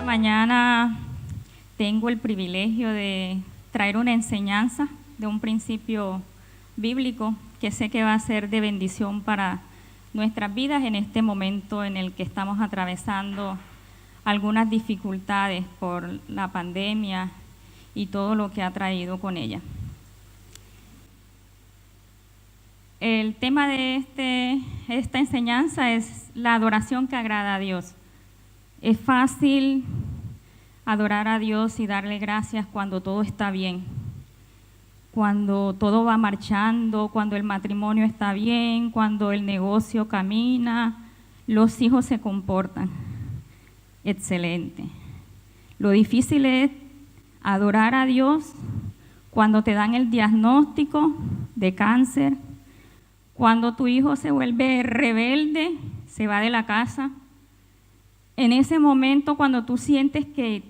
Mañana tengo el privilegio de traer una enseñanza de un principio bíblico que sé que va a ser de bendición para nuestras vidas en este momento en el que estamos atravesando algunas dificultades por la pandemia y todo lo que ha traído con ella. El tema de esta enseñanza es la adoración que agrada a Dios. Es fácil adorar a Dios y darle gracias cuando todo está bien, cuando todo va marchando, cuando el matrimonio está bien, cuando el negocio camina, los hijos se comportan. Excelente. Lo difícil es adorar a Dios cuando te dan el diagnóstico de cáncer, cuando tu hijo se vuelve rebelde, se va de la casa. En ese momento, cuando tú sientes que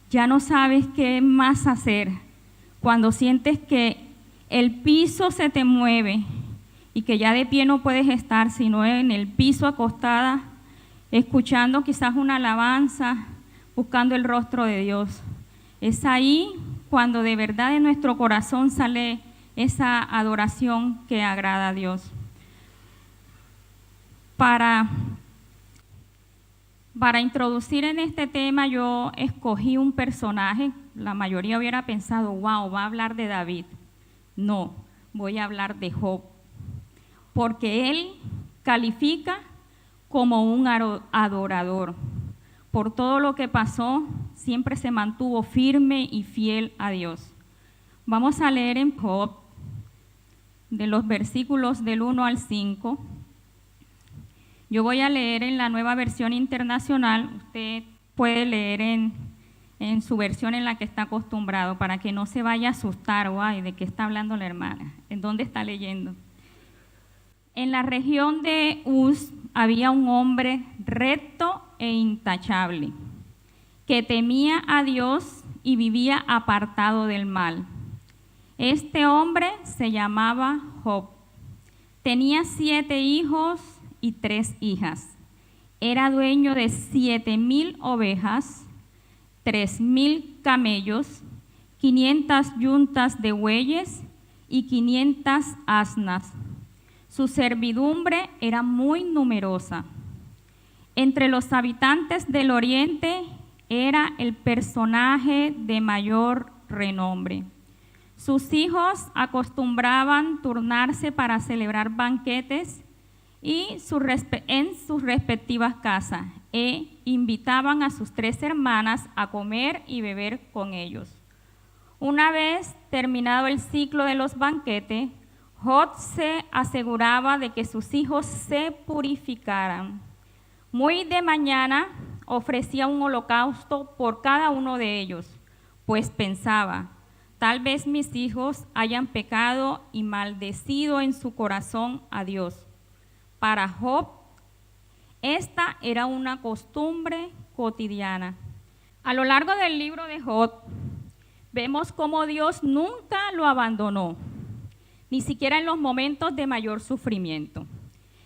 ya no sabes qué más hacer, cuando sientes que el piso se te mueve y que ya de pie no puedes estar, sino en el piso acostada, escuchando quizás una alabanza, buscando el rostro de Dios. Es ahí cuando de verdad de nuestro corazón sale esa adoración que agrada a Dios. Para introducir en este tema yo escogí un personaje, la mayoría hubiera pensado, wow, va a hablar de David. No, voy a hablar de Job, porque él califica como un adorador. Por todo lo que pasó, siempre se mantuvo firme y fiel a Dios. Vamos a leer en Job, de los versículos del 1 al 5. Yo voy a leer en la Nueva Versión Internacional, usted puede leer en su versión en la que está acostumbrado, para que no se vaya a asustar, guay, ¿de qué está hablando la hermana? ¿En dónde está leyendo? En la región de Uz había un hombre recto e intachable, que temía a Dios y vivía apartado del mal. Este hombre se llamaba Job. Tenía 7 hijos y 3 hijas. Era dueño de 7,000 ovejas, 3,000 camellos, 500 yuntas de bueyes y 500 asnas. Su servidumbre era muy numerosa. Entre los habitantes del oriente era el personaje de mayor renombre. Sus hijos acostumbraban turnarse para celebrar banquetes en sus respectivas casas e invitaban a sus 3 hermanas a comer y beber con ellos. Una vez terminado el ciclo de los banquetes, Job se aseguraba de que sus hijos se purificaran. Muy de mañana ofrecía un holocausto por cada uno de ellos, pues pensaba, tal vez mis hijos hayan pecado y maldecido en su corazón a Dios. Para Job, esta era una costumbre cotidiana. A lo largo del libro de Job, vemos cómo Dios nunca lo abandonó, ni siquiera en los momentos de mayor sufrimiento.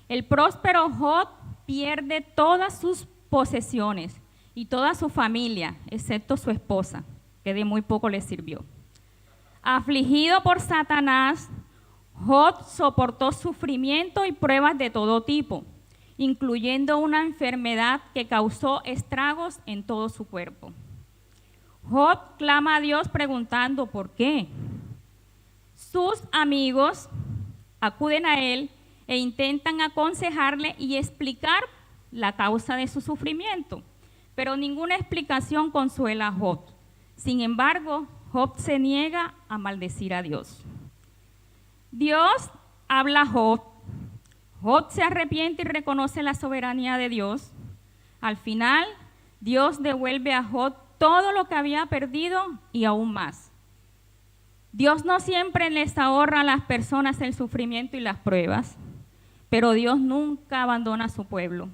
El próspero Job pierde todas sus posesiones y toda su familia, excepto su esposa, que de muy poco le sirvió. Afligido por Satanás, Job soportó sufrimiento y pruebas de todo tipo, incluyendo una enfermedad que causó estragos en todo su cuerpo. Job clama a Dios preguntando ¿por qué? Sus amigos acuden a él e intentan aconsejarle y explicar la causa de su sufrimiento, pero ninguna explicación consuela a Job. Sin embargo, Job se niega a maldecir a Dios. Dios habla a Job. Job se arrepiente y reconoce la soberanía de Dios. Al final, Dios devuelve a Job todo lo que había perdido y aún más. Dios no siempre les ahorra a las personas el sufrimiento y las pruebas, pero Dios nunca abandona a su pueblo.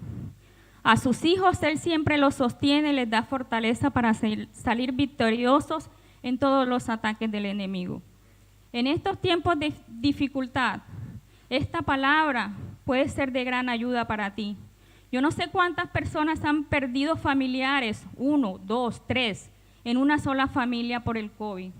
A sus hijos Él siempre los sostiene y les da fortaleza para salir victoriosos en todos los ataques del enemigo. En estos tiempos de dificultad, esta palabra puede ser de gran ayuda para ti. Yo no sé cuántas personas han perdido familiares, 1, 2, 3, en una sola familia por el COVID.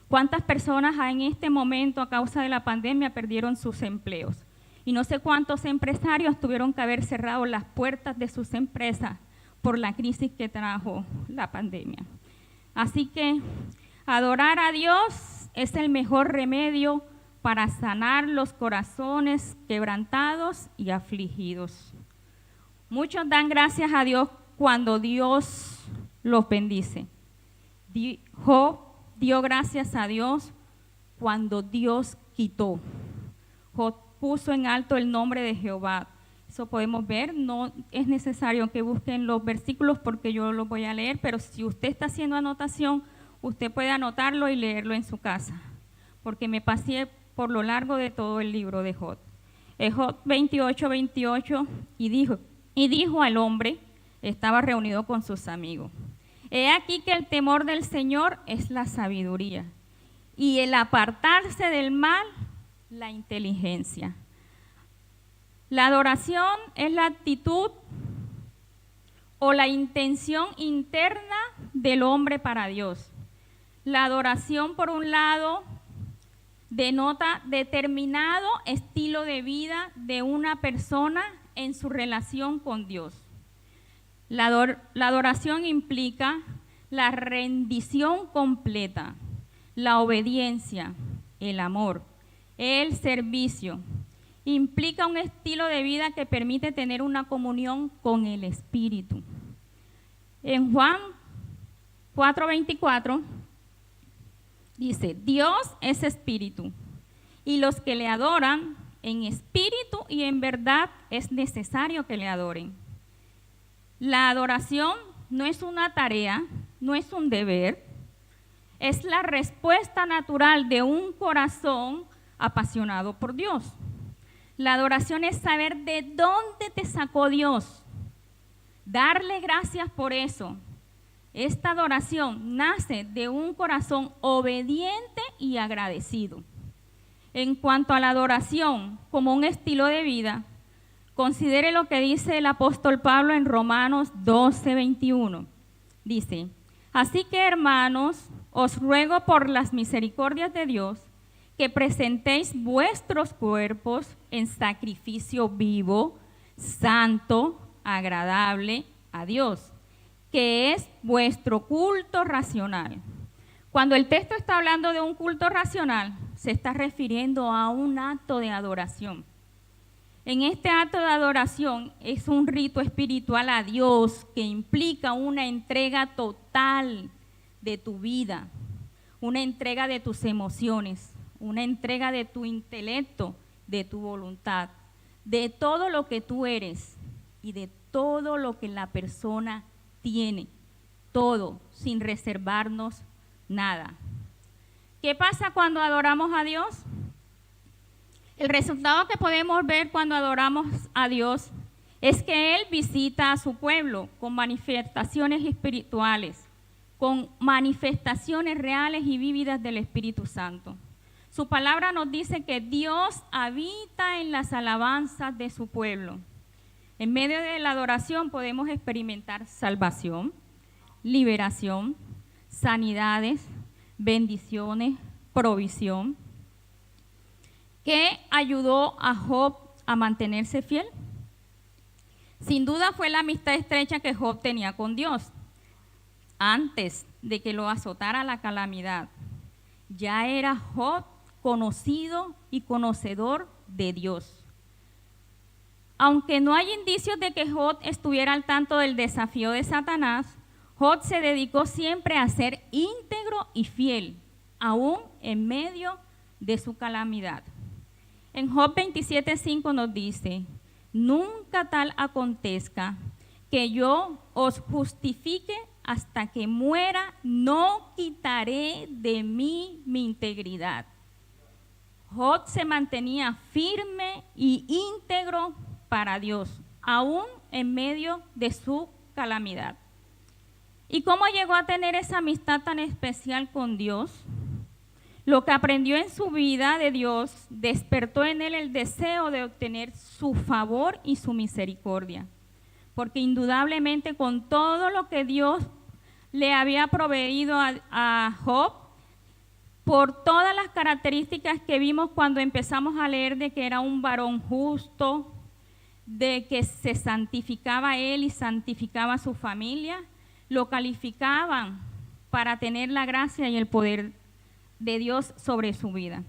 ¿Cuántas personas en este momento, a causa de la pandemia, perdieron sus empleos? Y no sé cuántos empresarios tuvieron que haber cerrado las puertas de sus empresas por la crisis que trajo la pandemia. Así que adorar a Dios es el mejor remedio para sanar los corazones quebrantados y afligidos. Muchos dan gracias a Dios cuando Dios los bendice. Job dio gracias a Dios cuando Dios quitó. Job puso en alto el nombre de Jehová. Eso podemos ver, no es necesario que busquen los versículos porque yo los voy a leer, pero si usted está haciendo anotación, usted puede anotarlo y leerlo en su casa, porque me pasé por lo largo de todo el libro de Job. Job 28:28, y dijo al hombre, estaba reunido con sus amigos, he aquí que el temor del Señor es la sabiduría, y el apartarse del mal, la inteligencia. La adoración es la actitud o la intención interna del hombre para Dios. La adoración, por un lado, denota determinado estilo de vida de una persona en su relación con Dios. La adoración implica la rendición completa, la obediencia, el amor, el servicio. Implica un estilo de vida que permite tener una comunión con el Espíritu. En Juan 4:24 dice, Dios es espíritu, y los que le adoran en espíritu y en verdad es necesario que le adoren. La adoración no es una tarea, no es un deber, es la respuesta natural de un corazón apasionado por Dios. La adoración es saber de dónde te sacó Dios, darle gracias por eso. Esta adoración nace de un corazón obediente y agradecido. En cuanto a la adoración como un estilo de vida, considere lo que dice el apóstol Pablo en Romanos 12:21. Dice, así que hermanos, os ruego por las misericordias de Dios, que presentéis vuestros cuerpos en sacrificio vivo, santo, agradable a Dios, que es vuestro culto racional. Cuando el texto está hablando de un culto racional, se está refiriendo a un acto de adoración. En este acto de adoración es un rito espiritual a Dios que implica una entrega total de tu vida, una entrega de tus emociones, una entrega de tu intelecto, de tu voluntad, de todo lo que tú eres y de todo lo que la persona tiene, todo, sin reservarnos nada. ¿Qué pasa cuando adoramos a Dios? El resultado que podemos ver cuando adoramos a Dios es que Él visita a su pueblo con manifestaciones espirituales, con manifestaciones reales y vívidas del Espíritu Santo. Su palabra nos dice que Dios habita en las alabanzas de su pueblo. En medio de la adoración podemos experimentar salvación, liberación, sanidades, bendiciones, provisión. ¿Qué ayudó a Job a mantenerse fiel? Sin duda fue la amistad estrecha que Job tenía con Dios. Antes de que lo azotara la calamidad, ya era Job conocido y conocedor de Dios. Aunque no hay indicios de que Job estuviera al tanto del desafío de Satanás, Job se dedicó siempre a ser íntegro y fiel, aún en medio de su calamidad. En Job 27:5 nos dice, nunca tal acontezca que yo os justifique hasta que muera, no quitaré de mí mi integridad. Job se mantenía firme y íntegro para Dios, aún en medio de su calamidad. ¿Y cómo llegó a tener esa amistad tan especial con Dios? Lo que aprendió en su vida de Dios despertó en él el deseo de obtener su favor y su misericordia. porque indudablemente con todo lo que Dios le había proveído a Job, por todas las características que vimos cuando empezamos a leer de que era un varón justo, de que se santificaba él y santificaba a su familia, lo calificaban para tener la gracia y el poder de Dios sobre su vida.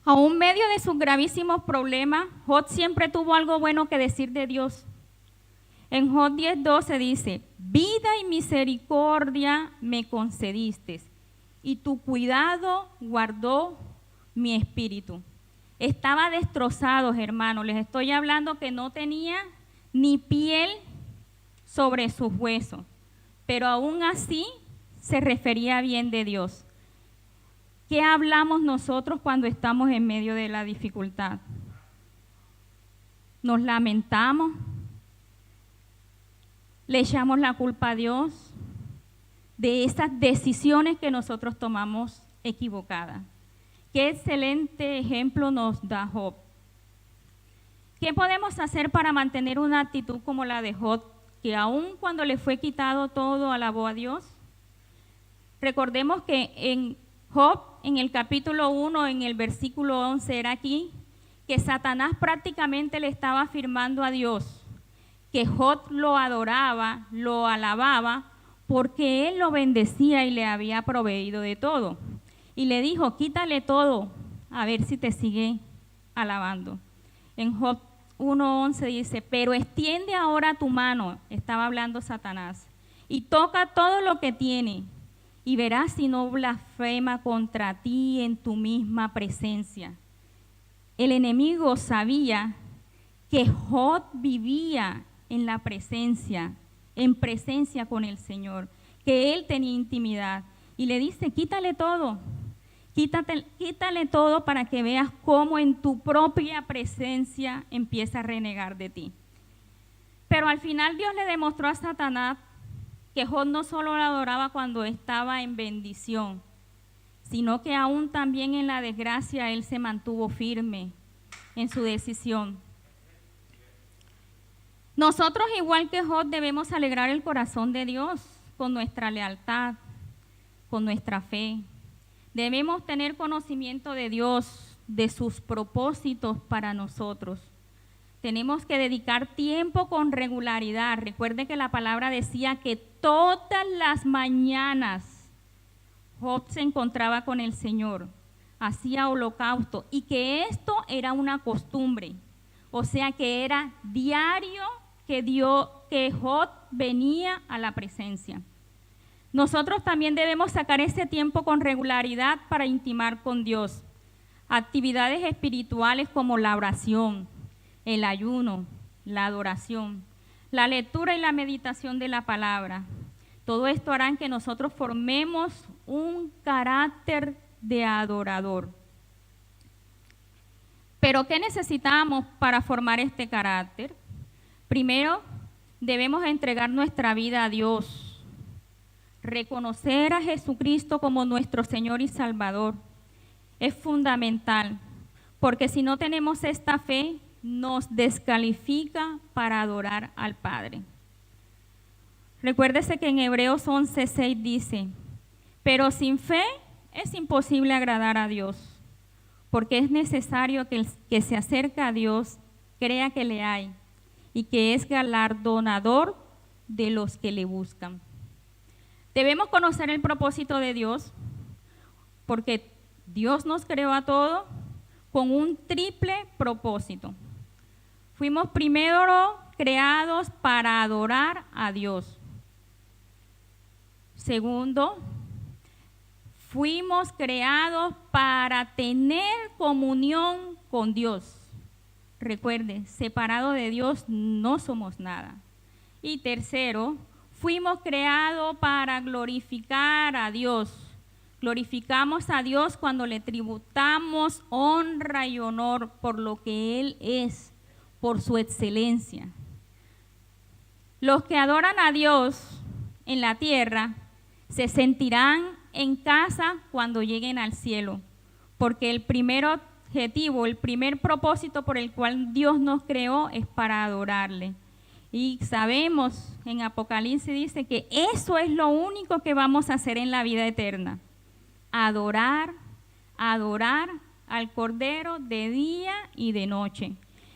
Aún en medio de sus gravísimos problemas, Job siempre tuvo algo bueno que decir de Dios. En Job 10:12 dice: vida y misericordia me concediste, y tu cuidado guardó mi espíritu. Estaba destrozado, hermanos. Les estoy hablando que no tenía ni piel sobre sus huesos, pero aún así se refería bien de Dios. ¿Qué hablamos nosotros cuando estamos en medio de la dificultad? Nos lamentamos, le echamos la culpa a Dios de esas decisiones que nosotros tomamos equivocadas. Qué excelente ejemplo nos da Job. ¿Qué podemos hacer para mantener una actitud como la de Job, que aun cuando le fue quitado todo, alabó a Dios? Recordemos que en Job, en el capítulo 1, en el versículo 11, era aquí, que Satanás prácticamente le estaba afirmando a Dios que Job lo adoraba, lo alababa, porque él lo bendecía y le había proveído de todo. Y le dijo: quítale todo, a ver si te sigue alabando. En Job 1:11 dice: pero extiende ahora tu mano, estaba hablando Satanás, y toca todo lo que tiene, y verás si no blasfema contra ti en tu misma presencia. El enemigo sabía que Job vivía en la presencia, en presencia con el Señor, que él tenía intimidad, y le dice: quítale todo, quítale todo para que veas cómo en tu propia presencia empieza a renegar de ti. Pero al final Dios le demostró a Satanás que Job no solo lo adoraba cuando estaba en bendición, sino que aún también en la desgracia él se mantuvo firme en su decisión. Nosotros, igual que Job, debemos alegrar el corazón de Dios con nuestra lealtad, con nuestra fe. Debemos tener conocimiento de Dios, de sus propósitos para nosotros. Tenemos que dedicar tiempo con regularidad. Recuerde que la palabra decía que todas las mañanas Job se encontraba con el Señor, hacía holocausto, y que esto era una costumbre. O sea que era diario que Job venía a la presencia. Nosotros también debemos sacar ese tiempo con regularidad para intimar con Dios. Actividades espirituales como la oración, el ayuno, la adoración, la lectura y la meditación de la palabra. Todo esto hará que nosotros formemos un carácter de adorador. Pero ¿qué necesitamos para formar este carácter? Primero, debemos entregar nuestra vida a Dios, reconocer a Jesucristo como nuestro Señor y Salvador. Es fundamental, porque si no tenemos esta fe, nos descalifica para adorar al Padre. Recuérdese que en Hebreos 11:6 dice: pero sin fe es imposible agradar a Dios, porque es necesario que el que se acerca a Dios crea que le hay y que es galardonador de los que le buscan. Debemos conocer el propósito de Dios, porque Dios nos creó a todos con un triple propósito. Fuimos primero creados para adorar a Dios. Segundo, fuimos creados para tener comunión con Dios. Recuerde, separado de Dios no somos nada. Y tercero, fuimos creados para glorificar a Dios. Glorificamos a Dios cuando le tributamos honra y honor por lo que Él es, por su excelencia. Los que adoran a Dios en la tierra se sentirán en casa cuando lleguen al cielo, porque el primero objetivo, el primer propósito por el cual Dios nos creó es para adorarle. Y sabemos, en Apocalipsis dice que eso es lo único que vamos a hacer en la vida eterna. Adorar al Cordero de día y de noche.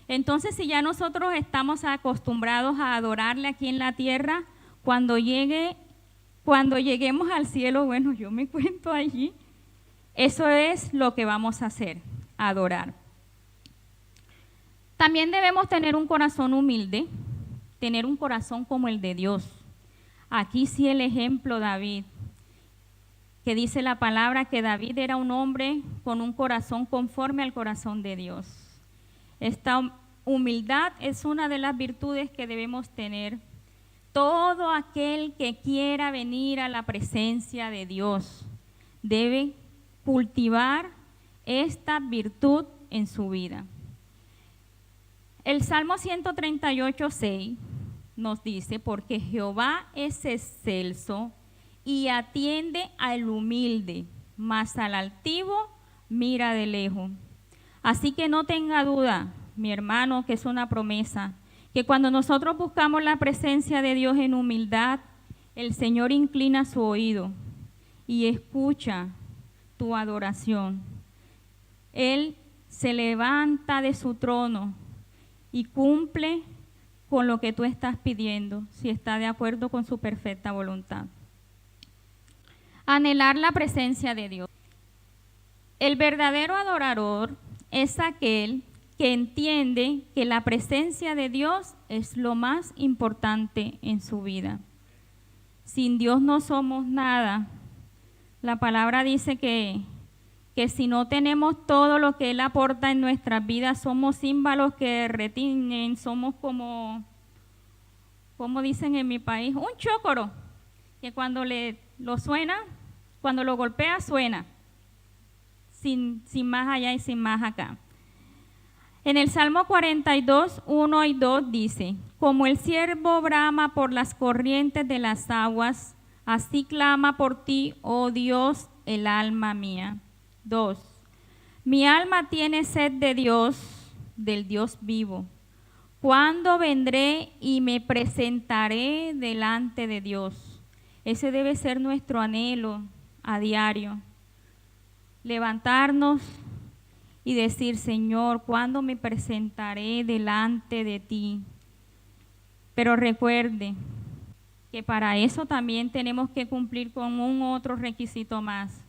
Entonces, si ya nosotros estamos acostumbrados a adorarle aquí en la tierra, cuando lleguemos al cielo, bueno, yo me cuento allí, eso es lo que vamos a hacer, adorar. También debemos tener un corazón humilde, tener un corazón como el de Dios. Aquí sí el ejemplo David, que dice la palabra que David era un hombre con un corazón conforme al corazón de Dios. Esta humildad es una de las virtudes que debemos tener. Todo aquel que quiera venir a la presencia de Dios debe cultivar esta virtud en su vida. El Salmo 138:6 nos dice, porque Jehová es excelso y atiende al humilde, mas al altivo mira de lejos. Así que no tenga duda, mi hermano, que es una promesa, que cuando nosotros buscamos la presencia de Dios en humildad, el Señor inclina su oído y escucha tu adoración. Él se levanta de su trono y cumple con lo que tú estás pidiendo, si está de acuerdo con su perfecta voluntad. Anhelar la presencia de Dios. El verdadero adorador es aquel que entiende que la presencia de Dios es lo más importante en su vida. Sin Dios no somos nada. La palabra dice que si no tenemos todo lo que Él aporta en nuestras vidas, somos címbalos que retienen, somos como dicen en mi país, un chócoro, que cuando lo suena, cuando lo golpea, suena, sin más allá y sin más acá. En el Salmo 42, 1 y 2 dice, como el ciervo brama por las corrientes de las aguas, así clama por ti, oh Dios, el alma mía. 2. Mi alma tiene sed de Dios, del Dios vivo. ¿Cuándo vendré y me presentaré delante de Dios? Ese debe ser nuestro anhelo a diario. Levantarnos y decir, Señor, ¿cuándo me presentaré delante de ti? Pero recuerde que para eso también tenemos que cumplir con un otro requisito más,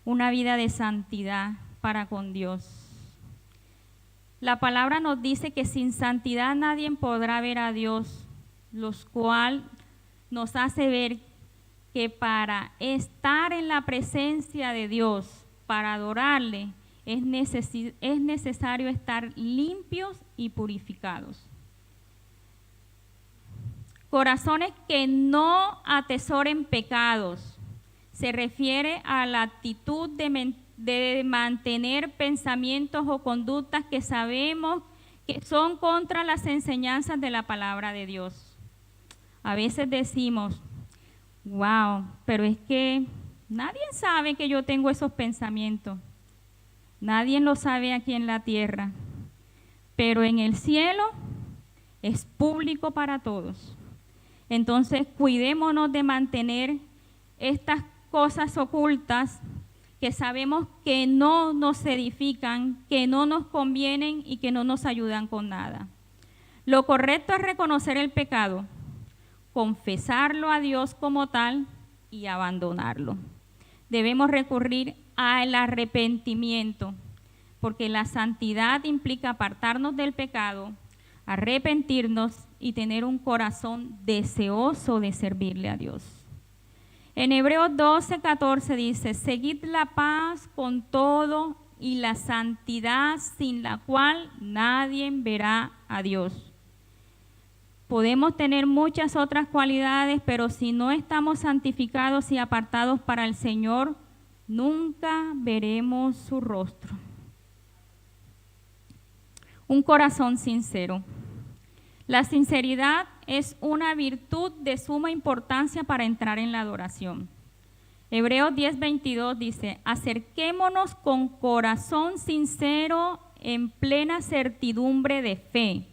una vida de santidad para con Dios. La palabra nos dice que sin santidad nadie podrá ver a Dios, lo cual nos hace ver que para estar en la presencia de Dios, para adorarle, es necesario estar limpios y purificados. Corazones que no atesoren pecados. Se refiere a la actitud de mantener pensamientos o conductas que sabemos que son contra las enseñanzas de la palabra de Dios. A veces decimos, wow, pero es que nadie sabe que yo tengo esos pensamientos. Nadie lo sabe aquí en la tierra, pero en el cielo es público para todos. Entonces, cuidémonos de mantener estas cosas ocultas que sabemos que no nos edifican, que no nos convienen y que no nos ayudan con nada. Lo correcto es reconocer el pecado, confesarlo a Dios como tal y abandonarlo. Debemos recurrir al arrepentimiento, porque la santidad implica apartarnos del pecado, arrepentirnos y tener un corazón deseoso de servirle a Dios. En Hebreos 12:14 dice, seguid la paz con todo y la santidad sin la cual nadie verá a Dios. Podemos tener muchas otras cualidades, pero si no estamos santificados y apartados para el Señor, nunca veremos su rostro. Un corazón sincero. La sinceridad es una virtud de suma importancia para entrar en la adoración. Hebreos 10:22 dice, acerquémonos con corazón sincero en plena certidumbre de fe.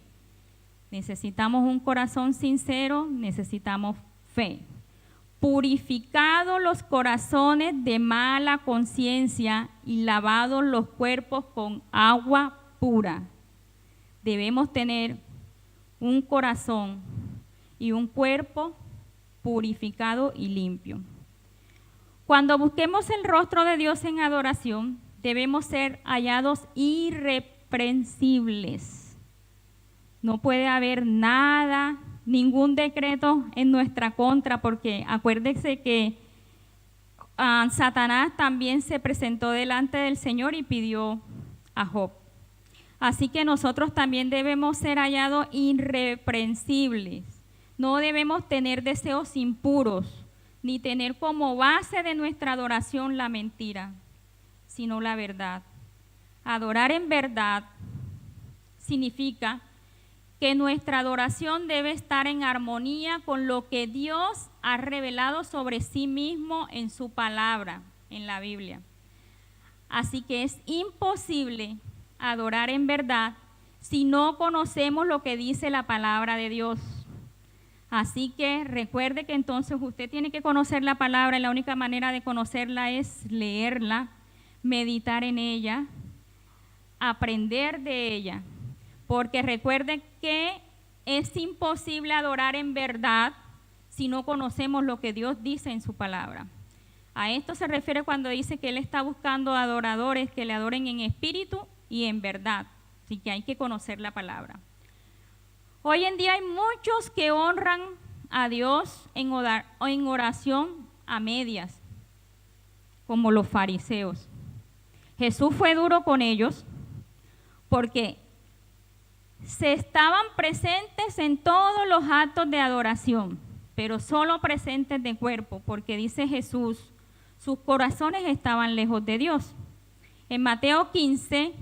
Necesitamos un corazón sincero, necesitamos fe. Purificados los corazones de mala conciencia y lavados los cuerpos con agua pura. Debemos tener un corazón y un cuerpo purificado y limpio. Cuando busquemos el rostro de Dios en adoración, debemos ser hallados irreprensibles. No puede haber nada, ningún decreto en nuestra contra, porque acuérdense que Satanás también se presentó delante del Señor y pidió a Job. Así que nosotros también debemos ser hallados irreprensibles. No debemos tener deseos impuros, ni tener como base de nuestra adoración la mentira, sino la verdad. Adorar en verdad significa que nuestra adoración debe estar en armonía con lo que Dios ha revelado sobre sí mismo en su palabra, en la Biblia. Así que es imposible adorar en verdad si no conocemos lo que dice la palabra de Dios. Así que recuerde que entonces usted tiene que conocer la palabra y la única manera de conocerla es leerla, meditar en ella, aprender de ella. Porque recuerde que es imposible adorar en verdad si no conocemos lo que Dios dice en su palabra. A esto se refiere cuando dice que Él está buscando adoradores que le adoren en espíritu y en verdad. Así que hay que conocer la palabra. Hoy en día hay muchos que honran a Dios en oración a medias, como los fariseos. Jesús fue duro con ellos porque se estaban presentes en todos los actos de adoración, pero solo presentes de cuerpo, porque dice Jesús, sus corazones estaban lejos de Dios. En Mateo 15,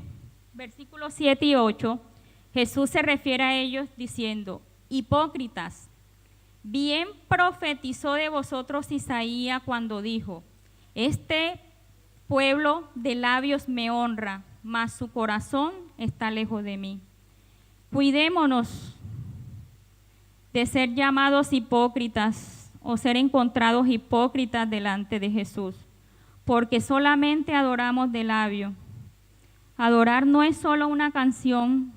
versículos 7 y 8, Jesús se refiere a ellos diciendo, hipócritas, bien profetizó de vosotros Isaías cuando dijo, este pueblo de labios me honra, mas su corazón está lejos de mí. Cuidémonos de ser llamados hipócritas o ser encontrados hipócritas delante de Jesús, porque solamente adoramos de labio. Adorar no es solo una canción,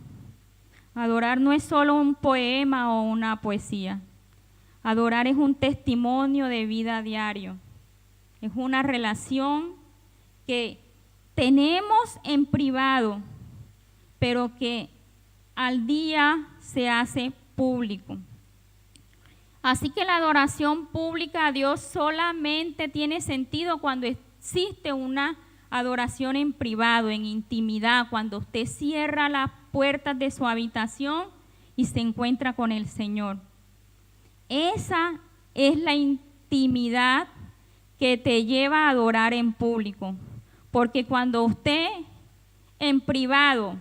adorar no es solo un poema o una poesía. Adorar es un testimonio de vida diario. Es una relación que tenemos en privado, pero que al día se hace público. Así que la adoración pública a Dios solamente tiene sentido cuando existe una adoración en privado, en intimidad, cuando usted cierra las puertas de su habitación y se encuentra con el Señor. Esa es la intimidad que te lleva a adorar en público, porque cuando usted en privado,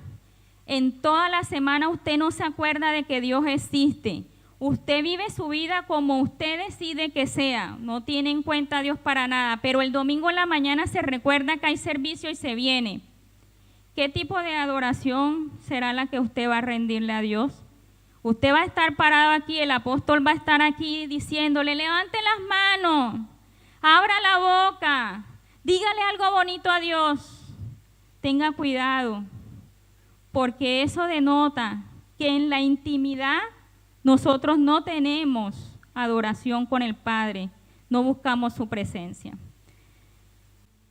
en toda la semana usted no se acuerda de que Dios existe, usted vive su vida como usted decide que sea, no tiene en cuenta a Dios para nada, pero el domingo en la mañana se recuerda que hay servicio y se viene. ¿Qué tipo de adoración será la que usted va a rendirle a Dios? Usted va a estar parado aquí, el apóstol va a estar aquí diciéndole, levante las manos, abra la boca, dígale algo bonito a Dios. Tenga cuidado, porque eso denota que en la intimidad nosotros no tenemos adoración con el Padre, no buscamos su presencia.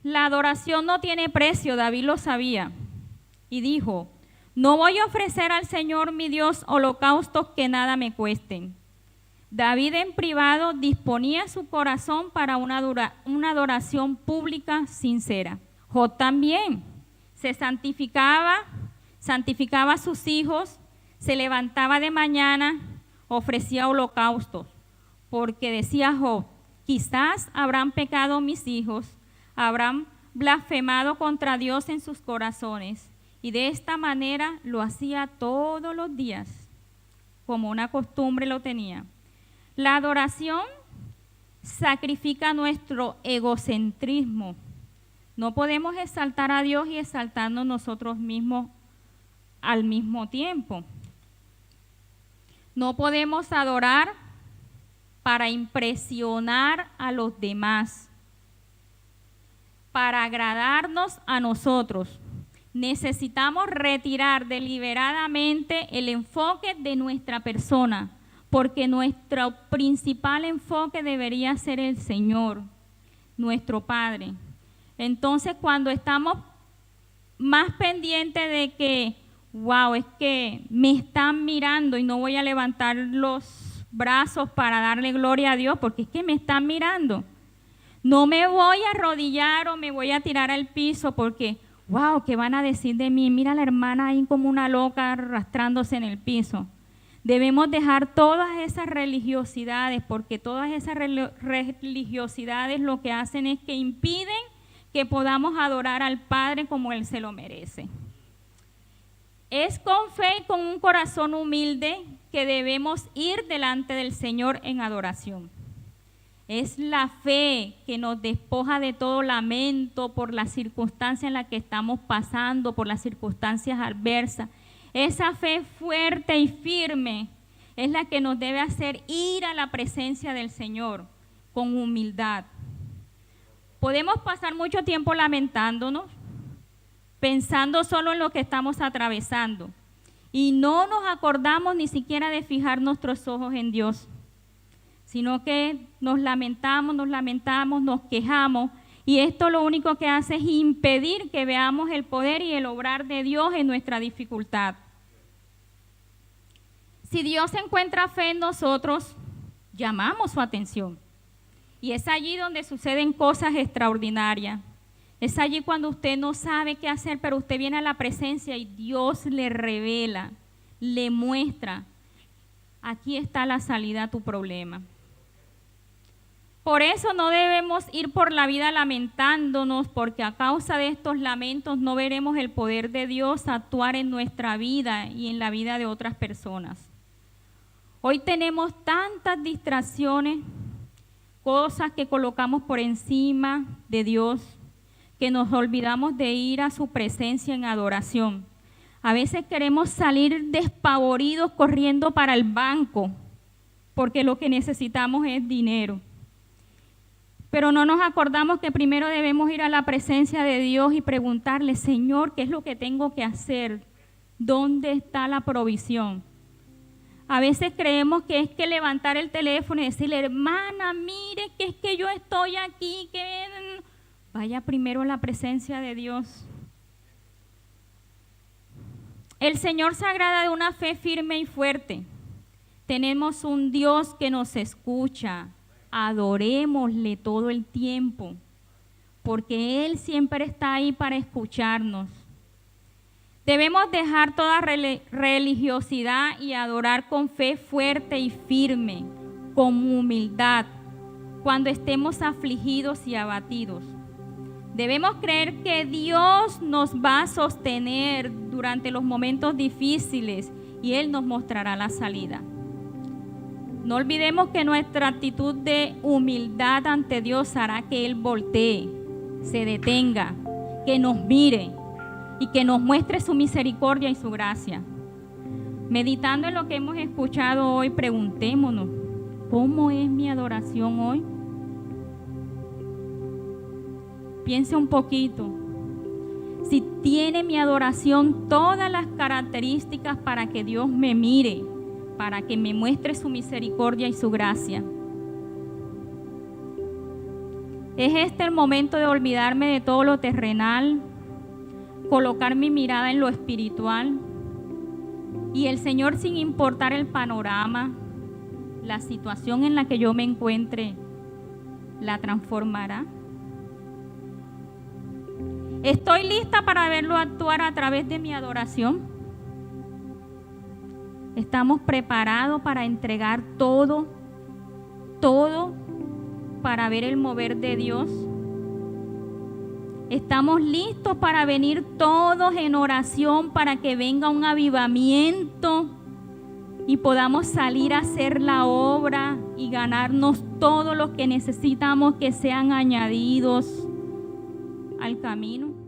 La adoración no tiene precio, David lo sabía, y dijo, no voy a ofrecer al Señor mi Dios holocaustos que nada me cuesten. David en privado disponía su corazón para una adoración pública sincera. Job también se santificaba a sus hijos, se levantaba de mañana, ofrecía holocaustos, porque decía Job, quizás habrán pecado mis hijos, habrán blasfemado contra Dios en sus corazones. Y de esta manera lo hacía todos los días, como una costumbre lo tenía. La adoración sacrifica nuestro egocentrismo. No podemos exaltar a Dios y exaltarnos nosotros mismos al mismo tiempo. No podemos adorar para impresionar a los demás, para agradarnos a nosotros. Necesitamos retirar deliberadamente el enfoque de nuestra persona, porque nuestro principal enfoque debería ser el Señor, nuestro Padre. Entonces, cuando estamos más pendientes de que, wow, es que me están mirando y no voy a levantar los brazos para darle gloria a Dios, porque es que me están mirando. No me voy a arrodillar o me voy a tirar al piso porque, wow, ¿qué van a decir de mí? Mira a la hermana ahí como una loca arrastrándose en el piso. Debemos dejar todas esas religiosidades, porque todas esas religiosidades lo que hacen es que impiden que podamos adorar al Padre como Él se lo merece. Es con fe y con un corazón humilde que debemos ir delante del Señor en adoración. Es la fe que nos despoja de todo lamento por la circunstancia en la que estamos pasando, por las circunstancias adversas. Esa fe fuerte y firme es la que nos debe hacer ir a la presencia del Señor con humildad. Podemos pasar mucho tiempo lamentándonos, pensando solo en lo que estamos atravesando, y no nos acordamos ni siquiera de fijar nuestros ojos en Dios, sino que nos lamentamos, nos quejamos, y esto lo único que hace es impedir que veamos el poder y el obrar de Dios en nuestra dificultad. Si Dios encuentra fe en nosotros, llamamos su atención. Y es allí donde suceden cosas extraordinarias. Es allí cuando usted no sabe qué hacer, pero usted viene a la presencia y Dios le revela, le muestra, aquí está la salida a tu problema. Por eso no debemos ir por la vida lamentándonos, porque a causa de estos lamentos no veremos el poder de Dios actuar en nuestra vida y en la vida de otras personas. Hoy tenemos tantas distracciones, cosas que colocamos por encima de Dios, que nos olvidamos de ir a su presencia en adoración. A veces queremos salir despavoridos corriendo para el banco, porque lo que necesitamos es dinero. Pero no nos acordamos que primero debemos ir a la presencia de Dios y preguntarle, Señor, ¿qué es lo que tengo que hacer? ¿Dónde está la provisión? A veces creemos que es que levantar el teléfono y decirle, hermana, mire que es que yo estoy aquí, que vaya primero a la presencia de Dios. El Señor se agrada de una fe firme y fuerte. Tenemos un Dios que nos escucha. Adorémosle todo el tiempo, porque Él siempre está ahí para escucharnos. Debemos dejar toda religiosidad y adorar con fe fuerte y firme, con humildad, cuando estemos afligidos y abatidos. Debemos creer que Dios nos va a sostener durante los momentos difíciles y Él nos mostrará la salida. No olvidemos que nuestra actitud de humildad ante Dios hará que Él voltee, se detenga, que nos mire y que nos muestre su misericordia y su gracia. Meditando en lo que hemos escuchado hoy, preguntémonos, ¿cómo es mi adoración hoy? Piense un poquito. Si tiene mi adoración todas las características para que Dios me mire, para que me muestre su misericordia y su gracia. ¿Es este el momento de olvidarme de todo lo terrenal, colocar mi mirada en lo espiritual? Y el Señor, sin importar el panorama, la situación en la que yo me encuentre, la transformará. ¿Estoy lista para verlo actuar a través de mi adoración? ¿Estamos preparados para entregar todo para ver el mover de Dios? ¿Estamos listos para venir todos en oración para que venga un avivamiento y podamos salir a hacer la obra y ganarnos todo lo que necesitamos que sean añadidos al camino.